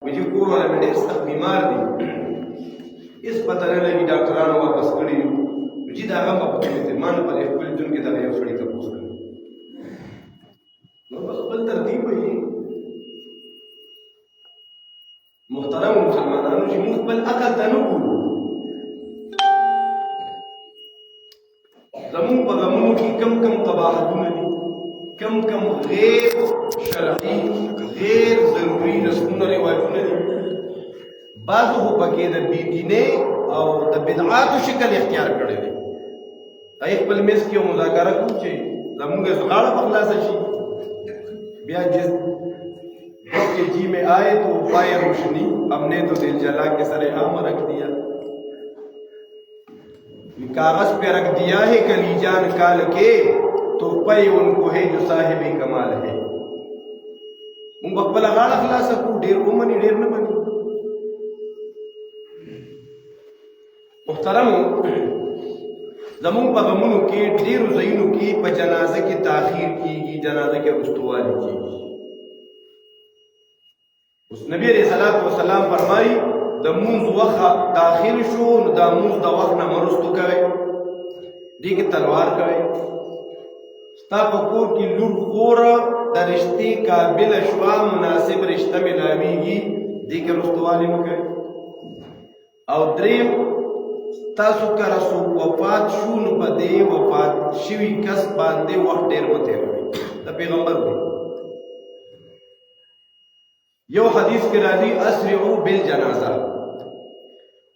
मुझे कौन वाला बेटे सब बीमार दी इस पता नहीं लगी डॉक्टरान वापस करी मुझे दागा वापस करते मान पर एक कुल जुन के दागा सड़ी तक पोस कर बस बल तरतीब है मुहतरम मुसलमानों जी मुकबल अकल तनु ज़मून पर ज़मून की कम कम तबाहतुन दी कम कम गैर शरई गैर ज़रूरी रस्मुन रिवायतुन दी बाज़ हो पके द बीदीने और द बिदआत शिकल इख्तियार करे दे एक पल में इसकी मुज़ाकरा कुछे ज़मून के ज़गाड़ पगला सची बिया जिस के जी में आए तो पाए रोशनी हमने तो दिल जला के सरे आम रख दिया कागज पे रख दिया है कलीजान काल के तो पे उनको है जो साहिब कमाल है उन बकबला गाड़ अखला सकू ढेर उमनी ढेर न बनी मुहतरम ज़मून पगमुन के ढेर ज़ईन की प जनाजे की ताखीर की जनाजे के रुस्तवाली की उस नबी अलैहिस्सलातु वस्सलाम फरमाई द मुंज वखा दाखिल शो द मुंज द वख न मरुस्तु करे दी की तलवार करे स्ता पकोर की लूर खोर द रिश्ते काबिल शवा मुनासिब रिश्ता मिलावीगी दी के रुस्तवाली में करे और द्रीम तासु का रसू वफात शून बदे वफात शिवी कस बांधे वक्त देर मते रहे द पैगंबर हुए यो हदीस के राजी अस्रिउ बिल जनाजा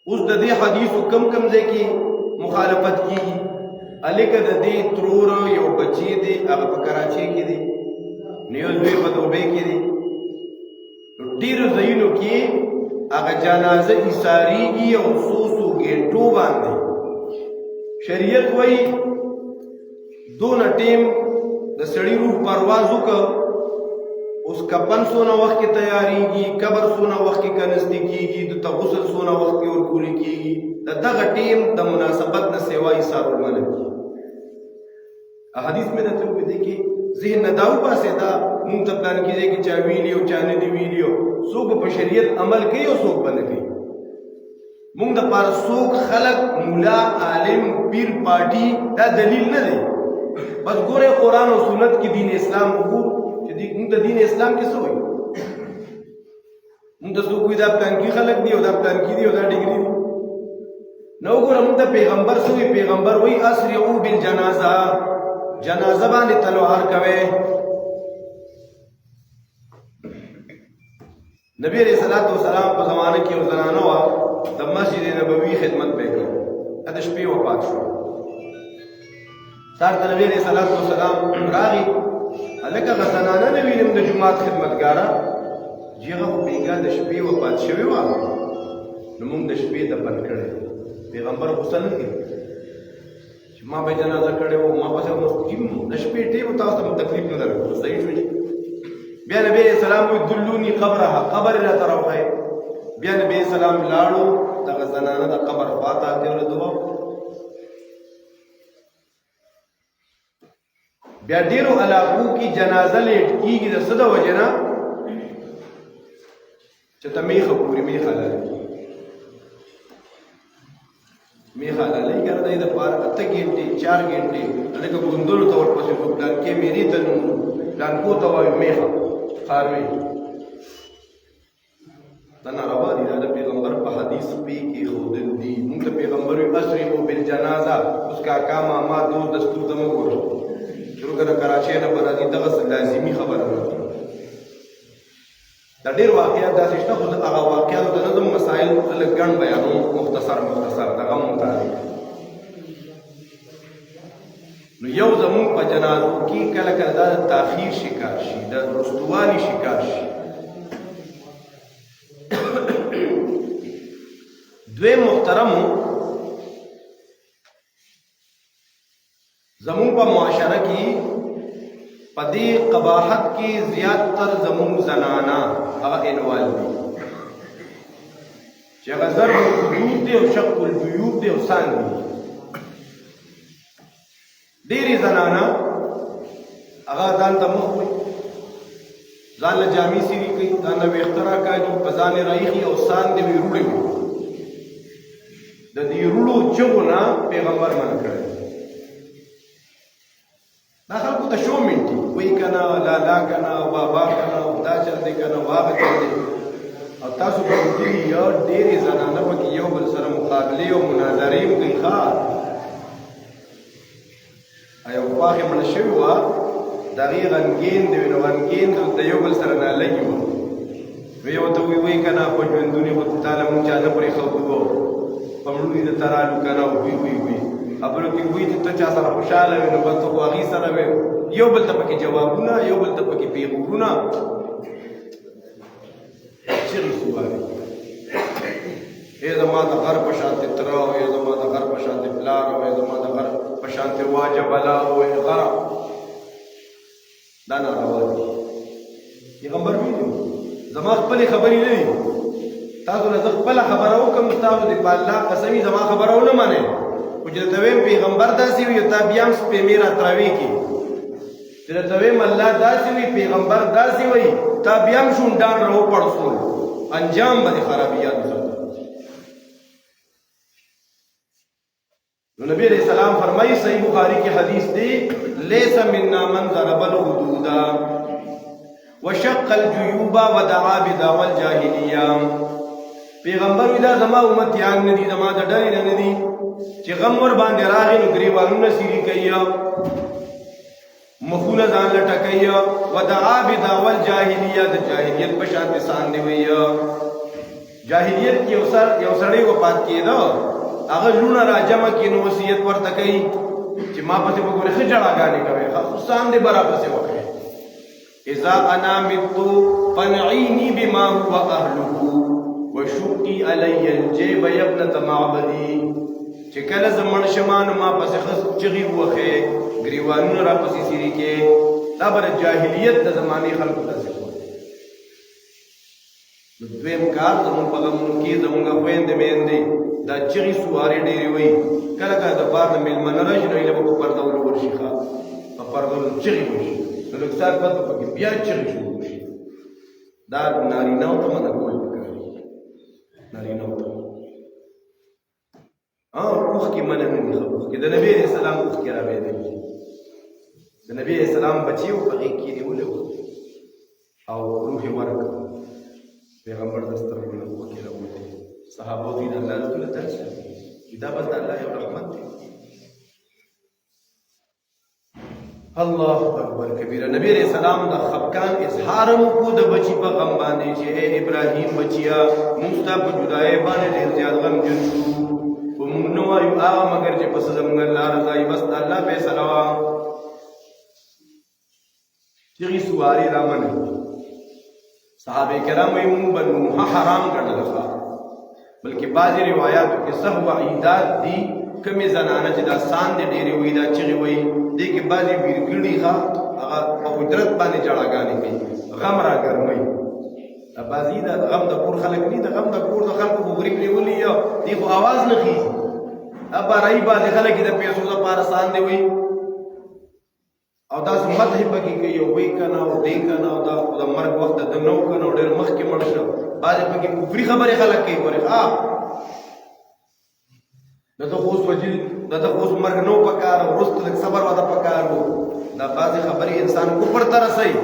उस ददे हदीस कम कम जे की मुखालफत की अलिक ददे त्रोर यो बच्ची दे अब कराची की दे न्यूज़ वे बदोबे की दे टीर ज़ईनो की अगर जनाजा इसारी की और सोसो गेंटो बांधे शरीयत वही दो न टीम द सड़ी रूह परवाजू का उसका पन सोना वक्त की तैयारी की कबर सोना वक्त की कनस्ती की तो तगुसल सोना वक्त की और पूरी की दग टीम द मुनासबत न सेवा इसारुल मन की हदीस में न तो देखी ज़हन न दाऊ पासे दा मुंह तब प्लान कीजिए कि चाहे वीलियो चाहे दी वीलियो सोक बशरियत अमल की और सोक बन गई मुंह द पार सोक खलक मुला आलिम पीर पार्टी दा दलील न दे बस गोरे कुरान और सुन्नत की दीन इस्लाम को मुंद दीन इस्लाम किस हुई मुंद सो कोई दा प्लान की खलक दी और दा प्लान की दी और दा डिग्री दी नौ को मुंद पैगंबर सोई पैगंबर वही अस्रिउ बिल जनाजा जनाजा बाने तलवार कवे नबी अलैहिस्सलातु वस्सलाम को ज़माने की ज़नाना वा द मस्जिद नबवी खिदमत पे को अदश पे वफात शो सार नबी अलैहिस्सलातु वस्सलाम रागी अलका ज़नाना नबी ने जुमात खिदमतगारा जीगा बेगा द शपी वफात शवी वा नमुम द शपी द बन करे पैगंबर हुसन की मां बे जनाजा करे वो मां पास जिम द शपी टे बता तो तकलीफ न लगे तो सही हुई बिया नबी सलाम दुल्लूनी कब्रहा कब्र ला तरफ है बिया नबी सलाम लाड़ो तक जनाना द कब्र फाता के दुआ बिया डेरो अलाकू की जनाजा लेट की द सदा वजना चतमी खपूरी में खला में खला ले कर दे द पार अत घंटे 4 घंटे अने को गुंदुल तौर पर से प्लान के मेरी तनु प्लान को तवा में खारवे तना रवा दी दा पैगंबर पर हदीस पे की खुद दी मुंत पैगंबर अस्रिउ बिल जनाजा उसका काम मा दो दस्तूर दम को शुरू कर कराची न बना दी दगस लाजिमी खबर है द ढेर वाकयात दा सिस्टम खुद आगा वाकयात द नظم मसाइल लगन बयानों मुख्तसर दगम मुताबिक यौ ज़मून पर जनाजों की कल दा ताखीर शिकार शी द रुस्तवाली शिकार शी द्वे मुहतरम ज़मून पर मुआशरा की पदी कबाहत की ज़्यादातर ज़मून जनाना इनवाल दी जगज़र वजूद दे और शक्ल वजूद दे और सान दी देरी जनाना अगा दान तमुख ځان له جامې سیري کوي، ځان له ویښته راکاږي، په ځان یې راایخي او سان دې وي روړې وي. د دې روړو چغو نه پیغمبر منع کړی. دا خلکو ته شو منټي وایي که نه لالا که نه بابا که نه دا چل دی که نه واغه چل دی. او تاسو به لیدلي یا ډېرې زنانه پکې یو بل سره مقابلې او مناظرې هم کوي. ښه یو خواښې مړه شوې وه، د هغې غمګین دی نو غمګین د یو بل سره نالګي وه. ویې ورته وایي که نه په ژوندون یې خو تا له مونږ چا نه پرېښودو، په مړو یې د ترالو که نه وی خبرو کې وایي چې ته چا سره خوشحاله وې نو بس ته خو هغې سره وې. یو بل ته پکې جوابونه، یو بل ته پکې پیغورونه، چغې سوارې. ای زما د غر په شانتې تره او ای زما د غر په شانتې پلار او ای زما د غر په شانتې واجب الله او ای غره. دا ناروا دي. پیغمبر ویلي زما خپلې خبرې نه دي، تاسو نه زه خپله خبره وکړم، تاسو دې په الله قسمي زما خبره ونه منئ. خو چې درته ویم پیغمبر داسې وي تا بیا هم سپېمې راتراوې کړي، چې درته ویم الله داسې وي پیغمبر داسې وي تا بیا هم شونډان راوپړسول، انجام به دې خرابیاتو سره. نو نبی علیہ السلام فرمائی صحیح بخاری کی حدیث دی لیس منا من ضرب الحدود وشق الجیوب ودعا بدعوى الجاهلیہ. پیغمبر دا زما امتیان ندی، زما د ډلې نه ندي چې غم ور باندې راغی نو ګریوانونه سیري کوي، مخونه ځان لټکوي، ودعا بدعوى الجاهلیہ د جاهلیت په شان سان دی وي. جاهلیت کې یو سړی وفات کېده، هغه لونه راجمع کړي نو وصیت ورته کوي چې ما پسې به ګورې ښه جړاګانې کوې، خصوصان دې به راپسې وکړې. اذا انا مت فنعیني بما هو اهله وشقي علی الجیب یا ابنة معبدي. چې کله زه مړ شم نو ما پسې ښه چغې ووښې، ګریوانونه راپسې سیري کې. دا به د جاهلیت د زمانې خلکو داسې وو. دویم کار زمونږ په غمونو کې زمونږ خویندې میندې دا چغې سوارې ډېرې وایي. کله کله د بار نه مېلمانه راشي نو هیله به په پرده ولور شي، ښه په پرده چغې وشي نو لږ ساعت بعد به پکې بیا چغې شروع شي. دا نارینهو ته منع کول پکار دي، نارینهو ته. اوښکې منع نه دي، ښه اوښکې د نبي علیه السلام اوښکې راوېدلې، د نبي علیه السلام بچي و په غېږ کې یې نیولی و او روح یې ورکړ. پیغمبر د سترګو نه اوښکې راوتې، صحابه وی د الله رسول ته دا بس د الله یو رحمت دی. الله اکبر کبیره. نبی علیہ السلام د خفقان اظهار کو د بچی په غم باندې چې اے ابراهیم بچیا موږ ته په جدای باندې ډېر زیات غم جن شو، خو موږ نه وایو هغه مګر چې پس زموږ الله رضا بس د الله فیصله وه. چغې سوارې رامنه صحابه کرام وایي موږ به نوحه حرام ګڼله، بلکې بعضې روایاتو کې سهو عیدات دي، کمې زنانه چې دا سان دې ډېرې وایي دا چغې وایي، دې کې بعضې ویرګړي هغه په قدرت باندې جړاګانې کوي، غم را ګرموي. دا بعضې د غم د کور خلک نه، د غم د کور د خلکو خو غریب نیولي یا دې خو اواز نه خېږي. بارایي بعضې خلک یې د پیسو دپاره سان دې وایي او داسې مدح پکې کوي او وایي که نه او دی که نه او د مرګ وخت د نه و که نه او ډېر مخکې مړ شه. بعضې پکې کفري خبرې خلک کوي. ګورې دته خو اوس وجل دته خو اوس مرګ نه و پکار، وروسته لږ صبر واده پکار و. دا بعضې خبرې انسان کفر ته رسوي.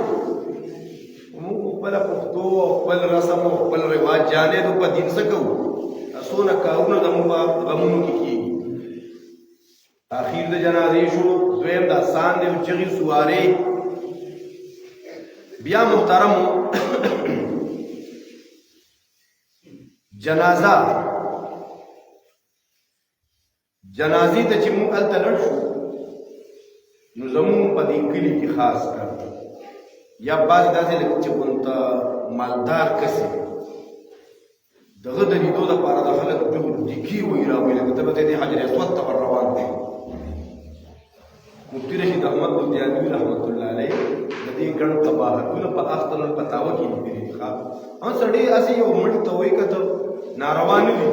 موږ خپله پښتو او خپل رسم او خپل رواج جانې نو په دین څه کوو؟ څونه کارونه زموږ په غمونو کې کېږي. تاخیر د جنازې شو، دویم دا سان دی او چغې سوارې. بیا محترمو جنازې ته چې موږ هلته لړ شو نو زموږ په دې کلي کې خاص کار یا بعضې داسې لکه چې غونته مالدار کسې دغه د لیدو دپاره د خلک ډیکي وایي راوایي لکه ته به دې حجر اسود ته ور روان دی. مفتی رشید احمد بلدیانوي رحمت الله علیه د دې ګڼ قباحتونه په اختر الفتاوه کې لیکلي دي. هم سړی هسې یو مړي ته وایي که ته ناروا نه دي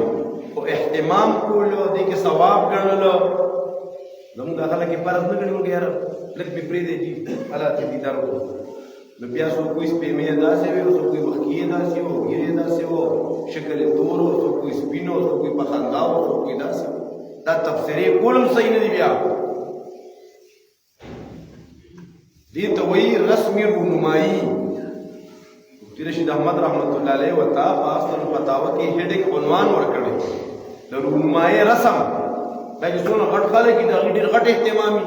خو اهتمام کولو دې کې ثواب ګڼلو. زموږ دا خلک یې فرض نه ګڼي، موږ یاره لږ مې پرېږدی جي الله ته دیدار وکړو. نو بیا څوک وایي سپېمې داسې وې، څوک وایي مخکې یې داسې و، ږیرې داسې و، شکل یې تور و، څوک وایي سپین و، څوک وایي په خندا و، څوک وایي داسې. دا تفسیرې کول هم صحیح نه دي. بیا دې ته وایي رسمي رونمایي. مفتي رشید احمد رحمت الله علیه ورته په اصل فتاوا کې هډیک عنوان ورکړی د رونمایي رسم. دا چې څونه غټ خلک دي د هغې ډېر غټ اهتمام وي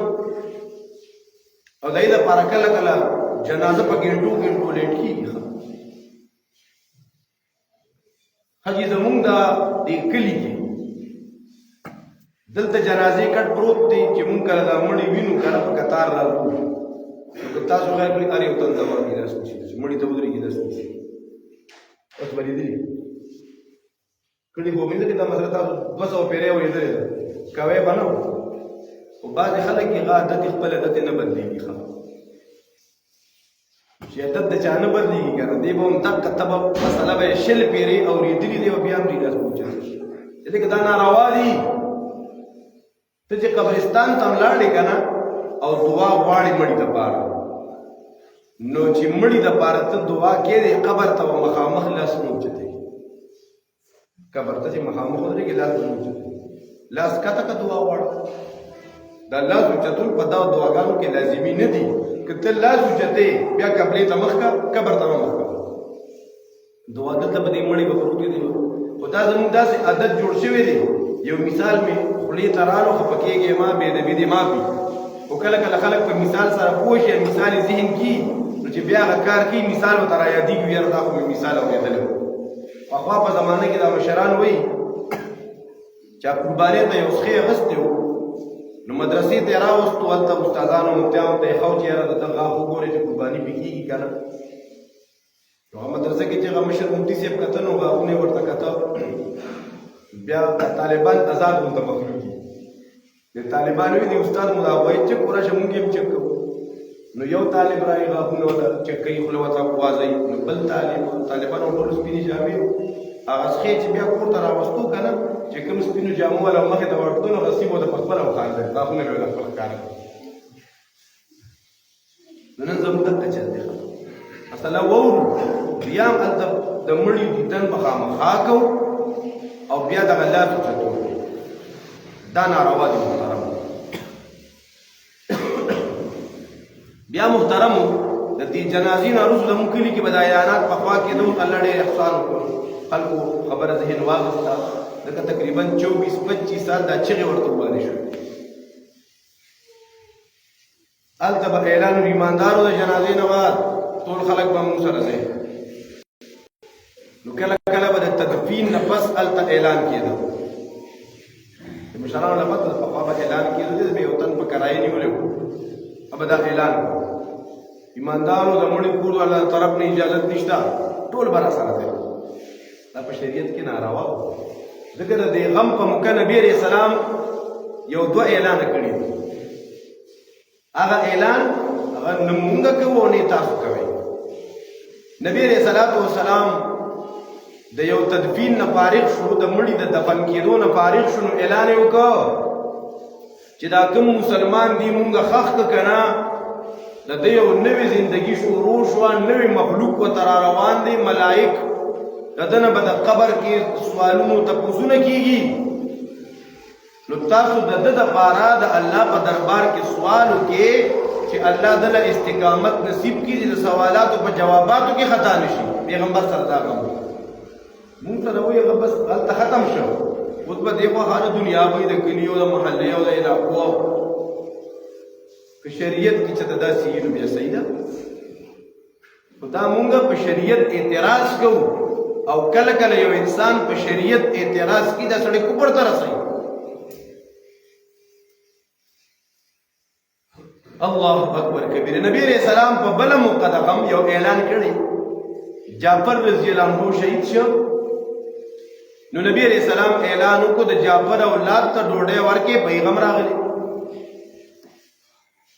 او د هغې دپاره کله کله جنازه په ګنټو ګنټو لیټ کېږي. حاجي زمونږ د دې کلي کې دلته جنازې کټ پروت دی چې مونږ کله دا مړي وینو کنه په کتار راځو. نو که تاسو خیر کړئ هر یو تن ته ورکړي داسې شي چې مړي ته ودرېږي داسې شي. اوس به لیدلي کلي خو مې دا مثلا تاسو 200 پیرې اورېدلې ده کوی به نه و. خو بعضې خلک یې هغه عادت یې خپل عادت یې نه بدلېږي. چې عادت د چا نه بدلېږي که نه دی به هم دقه ته به مسله به یې 100 پیرې اورېدلي دی او بیا هم دې داسې پوچل شي چې لکه دا ناروا دي. ته چې قبرستان ته هم لاړې که نه او دعا غواړې مړي دپاره، نو چې مړي دپاره ته دعا کېدې قبر ته به مخامخ لاسونه اوچتوي. قبر ته چې مخامخ ودرېږې لاسونه اوچتوي، لاس کته که دعا غواړه. دا لاس اوچتول په دا دعاګانو کې لازمي نه دي. که ته لاس اوچتې بیا قبلې ته مخ که، قبر ته مه مخ که. دعا دلته به دې مړي به پروتې دي. خو دا زموږ داسې عادت جوړ شوی دی. یو مثال مې خولې ته راغلو خو پکېږې ما بېادبي دې معافي. خو کله کله خلک په مثال سره پوه شي، مثال یې ذهن کي، نو چې بیا هغه کار کوي مثال ورته رایادېږي. یاره دا خو مې مثال اورېدلی و. پخوا په زمانه کې دا مشران وایي چا قربانۍ ته یو څښې اخیستی و، نو مدرسې ته یې راوستو. هلته استادانو مفتیانو ته یې ښو چې یاره د ده غاښ وګورئ چې قرباني پې کېږي که نه. نو هغه مدرسه کې چې هغه مشر مفتي صاحب کته نو غاښونه یې ورته کته. بیا طالبان ازاد ورته مخلوق دي. د طالبانو وي د استاد مو دا وایي چک ورشه مونږ یې هم چک کوو. نو یو طالب رایي غاښونه ورته چک کوي، خوله ورته وازوي. نو بل طالبانو ټولو سپینې جامې هغه څښې چې بیا کور ته راوستو که نه، چې کوم سپینو جامو والا مخې ته ورتلو نو هغه سیب ورته په خپله وخاندل، غاښونه به یې ورته خپل ښکاره کړل. نو نن زموږ دلته چل دی. مثلا واورو بیا هم هلته د مړي دیدن به خامخا کوو او بیا دغه لاس اوچتو. دا ناروا دي محترمو. بیا محترمو د دې جنازې نه وروسته زموږ کلي کې به دا اعلانات پخوا کېده. الله ډېر احسان وکړو، خلکو خبره ذهن واغسته. لکه تقریبا 24-25 سال دا چغې ورته وویلې شوې. هلته به اعلان و ایماندارو د جنازې نه بعد ټول خلک به موږ سره ځئ. نو کله کله به د تدفین نه پس هلته اعلان کېده. د مشرانو نه پس پخوا به اعلان کېده چې به یو تن په کرایه نیولی و، به دا اعلان ایماندارو د مړي کور والا طرف نه اجازت نشته، ټول به راسره ځئ. دا په شریعت کې ناروا و. ځکه د دې غم په موقع نبي علیه السلام یو 2 اعلانه کړي دي. هغه اعلان هغه نه مونږ کوو نه تاسو کوئ. نبی علیه السلام د یو تدفین نه فارغ شو، د مړي د دفن کېدو نه فارغ شو، نو اعلان یې وکړ چې دا کوم مسلمان دی مونږ خښ که که نه، د ده یو نوې زندګي شروع شوه، نوې مخلوق ورته را روان دی. ملایک د ده نه به د قبر کې سوالونو تپوسونه کېږي. نو تاسو د ده دپاره د الله په دربار کې سوال وکړئ چې الله دله استقامت نصیب کړي چې د سوالاتو په جواباتو کې خطا نشي. پیغمبر سره دا غم مونږ سره وایي هغه بس هلته ختم شو. اوس به دې خوا هره دنیا وایي د کلیو د محلې او د علاقو. که شریعت کې چې ته داسې وي نو بیا صحیح ده. خو دا مونږ په شریعت اعتراض کوو او کله کله یو انسان په شریعت اعتراض کوي، دا سړی کفر ته رسوي. الله اکبر کبیر. نبی علیہ السلام په بله موقع د غم یو اعلان کړی. جعفر رضی الله عنه شهید شو. نو نبی علیہ السلام اعلان وکړو د جعفر اولاد ته ډوډۍ ورکړئ، پیغام راغلی.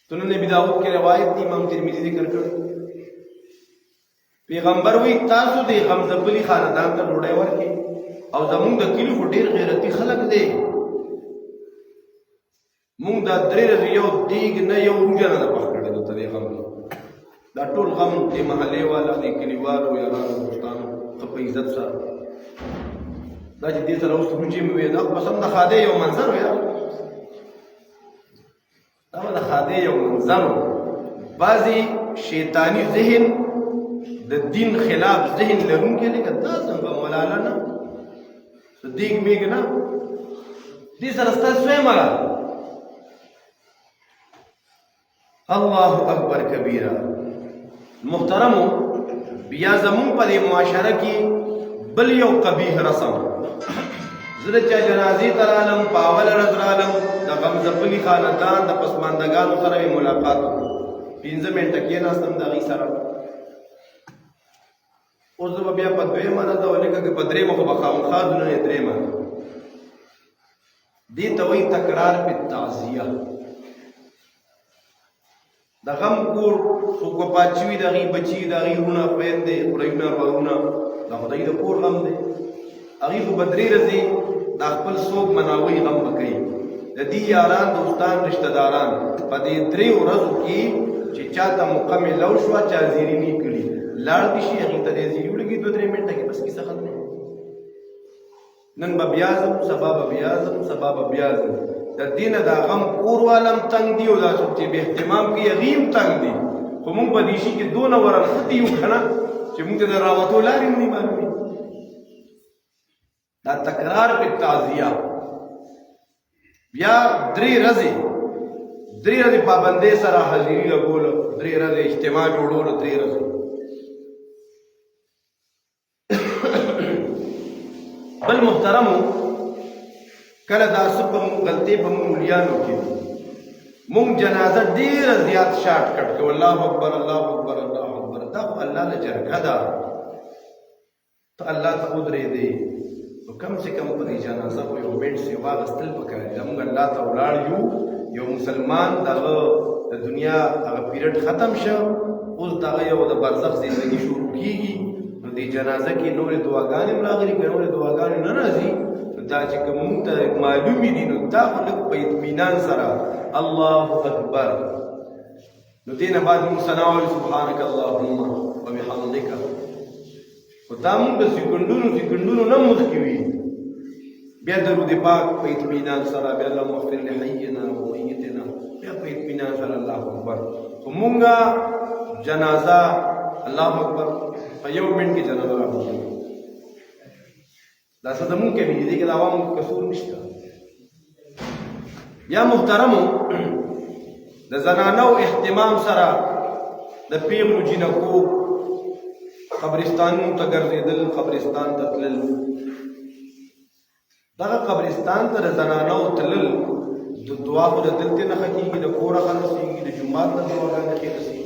سنن ابي داود کې روایت دی، امام ترمذی ذکر کړی. پیغمبر وی تاسو د غمزبلی خاندان ته ډوډۍ ورکړئ او زمونږ د کلي خو ډېر غیرتي خلک دی. مونږ دا 3 ورځې یو دیګ نه یو روژه نه ده پخ کړې دلته دې غم نه. دا ټول غم د محلې والا د کلیوالو یارانو دوستانو ښه په عزت سره دا چې دې سره اوس روجې مې وې دا بس هم د خادې یو منظر و یار دا به د خادې یو منظر و بعضې شیطاني ذهن د دین خلاف ذهن لرونکی لکه دا څنګه مولانا نه دیګ میګ نه دې سره ستاسو سویمه ده الله اکبر کبیره محترمو بیا زمون په دې معاشره کې بل یو قبیح رسم زه د چا جنازې ته رالم په اوله ورځ رالم د غمزپلي خاندان د پسماندګانو سره مې ملاقات وکړو 15 منټه کېناستم د هغوی سره اوس زه به بیا په دویمه ورځ ولکه که په درېیمه خو به خامخا ځو نن یې درېیمه دې ته وایي تکرار په تعزیه د غم کور څوک به پاتې وي د هغې بچي د هغې وروڼه خویندې خوریونه ورونه د خدای د کور غم دی هغې خو به 3 ورځې دا خپل څوک مناوی غم به کوي د دې یاران دوستان رشته داران په دې 3 ورځو کې چې چا ته موقع میلاو شوه چا زیري نه کړي لاړ دې شي هغې ته دې زیري وړږي 2-3 منټه کې بس کیسه ختمه نن به بیا ځم سبا به بیا ځم سبا به بیا ځم د دې نه دا غم کور والم تنګ دي او دا څوک چې به اهتمام کوي هغې هم تنګ دي خو موږ په دې شي کې دونه ورنښتي یو که نه چې موږ ته د راوتو لارې هم نه معلومې دا تکرار په تعزیه بیا 3 ورځې پابندۍ سره حاضري لګولو 3 ورځې اجتماع جوړولو 3 ورځې بل محترمو کله دا څه په غلطۍ په موږ ملیانو کې موږ جنازه ډېره زیات شاټ کټ کوو الله اکبر الله اکبر الله اکبر دا خو الله له جرګه ده ته الله ته ودرېدې نو کم سے کم په دې جنازه خو یو منټ سیوا اخیستل پکار دي موږ الله ته ولاړ یو مسلمان دغه د دنیا هغه پیریډ ختم شو اوس دغه یو د برزخ زندگی شروع کیږي نو دې جنازه کې نورې دعاګانې هم راغلي که نورې دعاګانې نه راځي دا چې که موږ ته معلومې دي نو دا خو لږ په اطمینان سره الله اکبر نو دې نه بعد موږ ثنا وایو سبحانک اللهم وبحمدک خو دا موږ د سکندونو نه مخکې وي بیا درود پاک په اطمینان سره بیا اللهم اغفر لحینا ومیتنا بیا په اطمینان سره الله اکبر خو موږ جنازه الله اکبر په یو منټ کې جنازه راوړو دا څه زمونږ کې دي کې د عوامو قصور نشته یا محترمو د زنانو اهتمام سره د پیغلو جنکو قبرستانونو ته ګرځېدل قبرستان ته تلل دغه قبرستان ته د زنانو تلل د دعا خو د دلته نه کېږي د کوره خلاصېږي د جومات نه دعاګانې خلاصېږي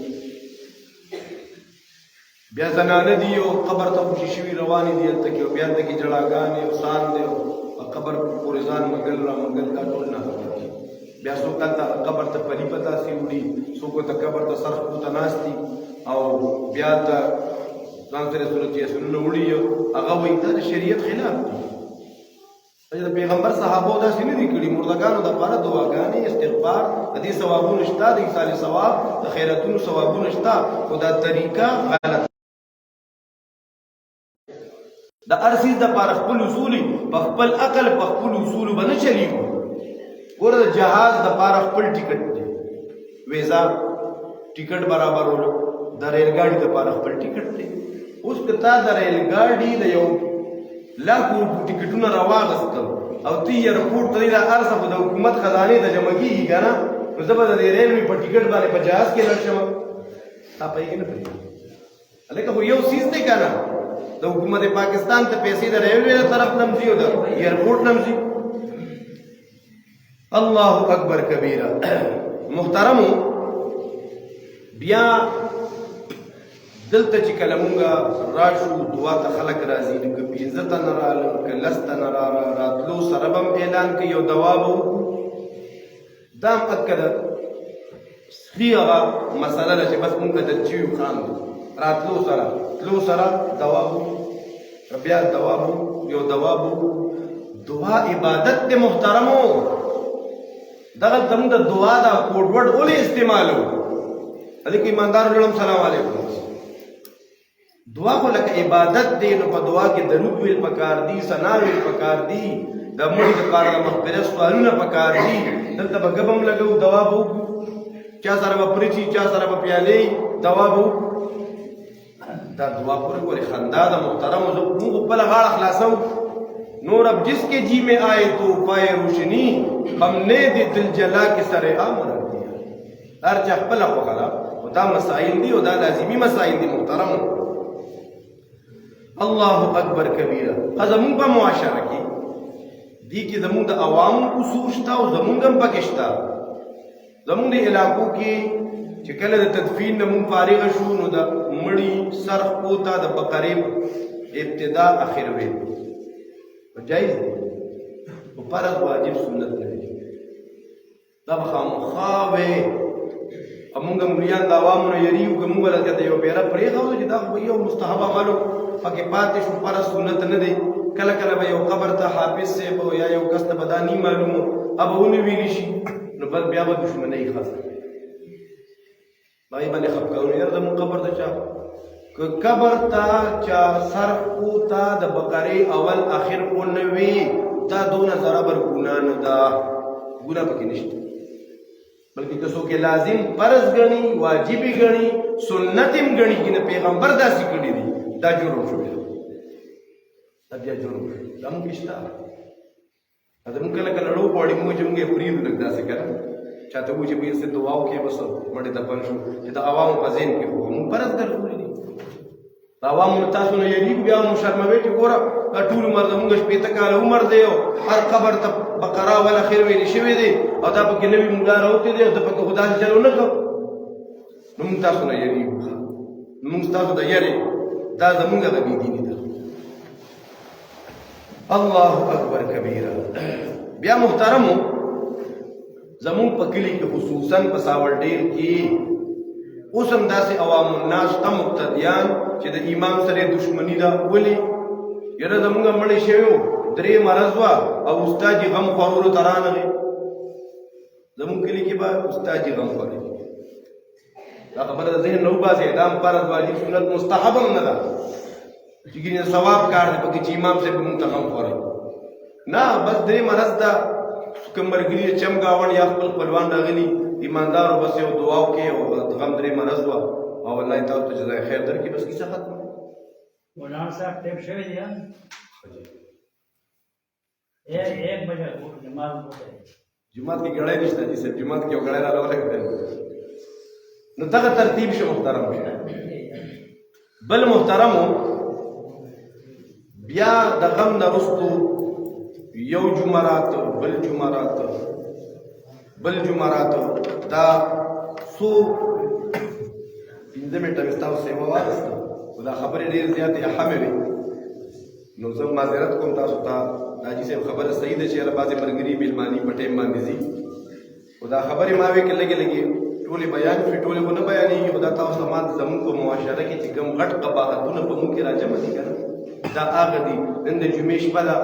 بیا زنانه دي او قبر ته خوشي شوي روانې دي هلته کې او بیا هلته کې جړاګانې او سان دی او قبر پورې ځان مګل را مګل دا ټول نه بیا څوک هلته قبر ته پلي پتاسې وړي څوک ورته قبر ته سر پوته ناست دي او بیا هلته ځان سره صورت یاسینونه وړي هغه وایي دا د شریعت خلاف دي د پیغمبر صحابو داسې نه دي کړي مردګانو دپاره دعاګانې استغفار د دې ثوابونه شته د ایصال ثواب د خیراتونو ثوابونه شته خو دا طریقه غلط د هر څیز دپاره خپل اصول په خپل عقل په خپل اصولو به نه چلیږو ګوره د جهاز دپاره خپل ټکټ دی ویزا ټکټ برابرولو د ریل ګاډي دپاره خپل ټکټ دی اوس که تا د ریل ګاډي د یو لاکو ټکټونه راواغستل او ته ایرپورټ ته دا هر څه د حکومت خزانې ته جمع کېږي که نه نو زه به د دې ریلوې په ټکټ باندې په جهاز کې لاړ شم تا پوهېږې نه پوهېږي هلکه خو یو څیز دی که نه د حکومت پاکستان ته پیسې د ریلوې له طرف نه ځي او د ایرپورټ نه ځي الله اکبر کبیره محترمو بیا دلته چې کله مونږ راشو دعا ته خلک راځي نو که 15 تنه راغلل که 10 تنه راتلو سره به هم اعلان کوي یو دوا به وکړو دا هم اکده ښي هغه مسله ده چې بس مونږ عدد شوي خام دي راتلو سره تلو سره دوا به وکړو بیا دوا به یو دوا به وکړو دعا عبادت دی محترمو دغه زموږ د دعا دا کوډ ورډ ولې استعمالو ادي ایماندار جوړم سلام علیکم دعا خو لکه عبادت دی نو په دعا کې درود ویل پکار دی ثنا ویل پکار دی د مړي لپاره د مغفرت سوالونه پکار دي دلته به ګبم لګو دوا به چا سره به پریچي چا سره به پیالې دوا به دا دعا پورې پورې خندا د محترم موږ خپل غاړه خلاصو نور اب جس کے جی میں آئے تو پائے روشنی ہم نے دی دل جلا کے سر عام رکھ دیا ہر چا خپل خو خلا دا مسائل دی او دا لازمی مسائل دی محترم الله اکبر کبیره زمون په معاشره کې دی کې زمون د عوام اصول شته او زمون هم پکې شته زمون د علاقو کې چې کله د تدفین نه مون فارغ شو نو د مړی سرخ پوتا د بقرې ابتدا اخر وي جایز دی او فرض واجب سنت نه دی دا خامخا وي امونږ مليان د عوامو یریو کوم ولګته یو بیره پرې غو چې دا یو مستحب عملو پکې پاتې شو پر سنت نه دی کله کله به یو قبر ته حافظ سے یا یو کس ته بدانی معلومو ابونه ویلی شي نو بل بیا به دشمنی خاصه بای باندې خپکاو یې زمو قبر ته چا قبر ته چا سر کو تا د بقره اول اخر کو نوي دا دون برابر ګنا نه دا ګنا پکې نشته بلکې تاسو کې لازم فرض غني واجبي غني سنتم غني کنه پیغمبر داسې کړی دي دا جوړ شو دا بیا جوړ شو دا موږ کښتا دا موږ کله کله ورو پړې موږ چې موږ پریږدو لږ داسې کړه چاته وو چې به څه دعاو کې بس مړې د پن شو چې دا عوام په ذهن کې وو موږ فرض درلودي دي عوام تاسو نه یری بیا مو شرموي چې ګوره ټول عمر زموږ شپې ته کال عمر دی هر قبر ته بقره ولا خیر ویل شوی دی او دا پکې نبی مولا راوته دی او دا پکې خدای چلو نه کو نو موږ تاسو نه یری موږ تاسو د یری دا زموږ د دین دی الله اکبر کبیره بیا محترمو زمون په کلی کې خصوصا په ساول ډیر کې اوس هم داسې عوام الناس ته مقتدیان چې د امام سره دشمنی دا ولي یره زمونږ مړی شوی درې مرض وا او استاد غم خورو ترانه زمون کلی کې به استاد غم خوري دا خبره د ذهن نو باسي اعلان فرض واجب سنت مستحب نه ده چې ګینه ثواب کار دی پکې چې امام صاحب مونږ ته غم خوري نه بس درې مرض دا کمرګری چمګاون یا خپل خپلوان راغلي ایماندار بس یو دعاو کې او غم درې مرض وا او الله تعالی ته جزای خیر درکړي بس کیسه ختم مولانا صاحب ټیپ شوی دی ایک بجے جماعت ہوتا ہے جماعت کی گڑھائی نشته دي سر جماعت کې گڑھائی را لوله نو دغه ترتیب شو محترم بل محترمو بیا د غم نه رستو یو جمعرات بل جمعرات دا سو پنځه منټه مستاو سیوا واسطه دا خبرې ډېر زیاتې اهمې وي نو زه معذرت کوم تاسو ته حاجي صاحب خبره صحیح ده چې هغه بعضې ملګري میلماني په ټایم باندې ځي خو دا خبرې ما وې کې لږې لږې ټولې بیان شوې ټولې خو نه بیانېږي خو دا تاسو ته ما زموږ په معاشره کې چې کوم غټ قباحتونه په موږ کې راجمع دي که نه دا هغه دي نن د جمعې شپه ده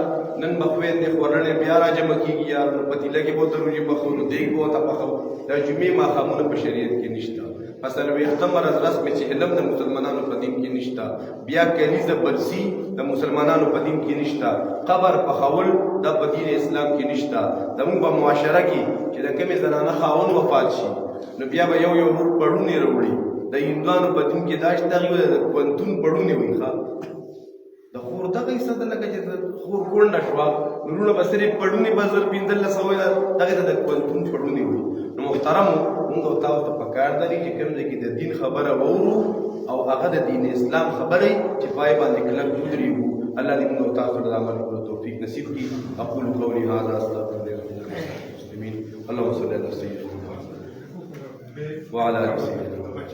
نن به خویندې خوړلې بیا راجمع کېږي یار نو پتیله کې به ورته روژې پخو نو دیګ به ورته پخو دا جمعې ماښامونه په شریعت کې نشته مثلا ویښتم ورځ رسم چې علم د مسلمانانو په دین کې نشته بیا کلیزه برسي د مسلمانانو په دین کې نشته قبر پخول د په دین اسلام کې نشته زموږ په معاشره کې چې د کومې زنانه خاوند وفات شي نو بیا به یو پړونې راوړي د هندوانو په دین کې دا شته د پوهنتون پړونې وایي ښه د خور دغه حصه ده لکه چې د خور کونډه شوه نو وروڼه به صرف پړونې به زر پنځلس سوه دغې ته د پوهنتون پړونې وایي نو محترمو موږ او تاسو ته پکار ده چې کوم ځای کې د دین خبره واورو او هغه د دین اسلام خبرې چې پای باندې کلک ودرېږو الله دې موږ او تاسو ته د عمل کولو توفیق نصیب کړي اقول قولي هذا استغفر الله المسلمين اللهم صل على سيدنا محمد وعلى آل سيدنا محمد